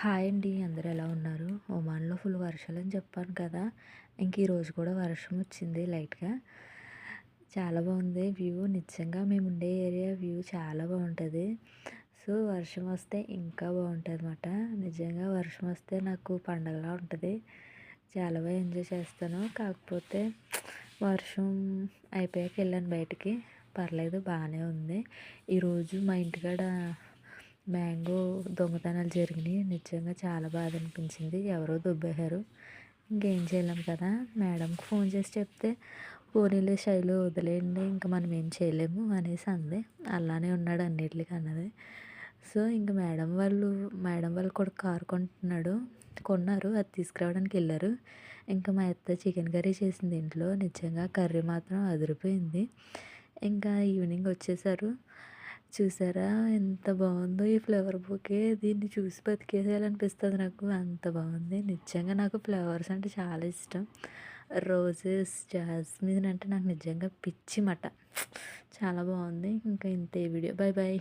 Hi అండి. అందరూ ఎలా ఉన్నారు? ఒమాన్‌లో ఫుల్ వర్షాలని చెప్పాను కదా! ఇంక ఈరోజు కూడా వర్షం వచ్చింది లైట్‌గా. చాలా బాగుంది వ్యూ. నిజంగా మేముండే ఏరియా వ్యూ చాలా బావుంటది. సో, వర్షం వస్తే ఇంకా బావుంటదనమాట. నిజంగా వర్షం వస్తే నాకు పండగలా ఉంటది. చాలా ఎంజాయ్ చేస్తాను. కాకపోతే వర్షం అయిపోయాక ఎళ్ళాను బయటికి. పర్లేదు బానే ఉంది. ఈరోజు మా ఇంటికాడ మ్యాంగో దొంగతనాలు జరిగినాయి. నిజంగా చాలా బాధ అనిపించింది. ఎవరో దొబ్బేశారు. ఇంకేం చేయలేం కదా! మేడంకి ఫోన్ చేసి చెప్తే, పోనీలే శైలు వదిలేయండి ఇంక మనం ఏం చేయలేము అనేసి అంది. అలానే ఉన్నాడు అన్నిట్లికి అన్నది. సో, ఇంక మేడం వాళ్ళ కొడుకు కారు కొన్నారు. అది తీసుకురావడానికి ఎళ్లారు. ఇంకా మా అత్త చికెన్ కర్రీ చేసింది ఇంట్లో. నిజంగా కర్రీ మాత్రం అదిరిపోయింది. ఇంకా ఈవినింగ్ వచ్చేసారు. చూసారా ఎంత బావుందో ఈ ఫ్లవర్ బొకే. దీన్ని చూసి బతికేసేయాలనిపిస్తది నాకు. అంత బావుంది. నిజంగా నాకు ఫ్లవర్స్ అంటే చాలా ఇష్టం. రోజెస్, జాస్మిన్ అంటే నాకు నిజంగా పిచ్చి మాట. చాలా బావుంది. ఇంకా ఇంతే ఈ వీడియో. Bye bye.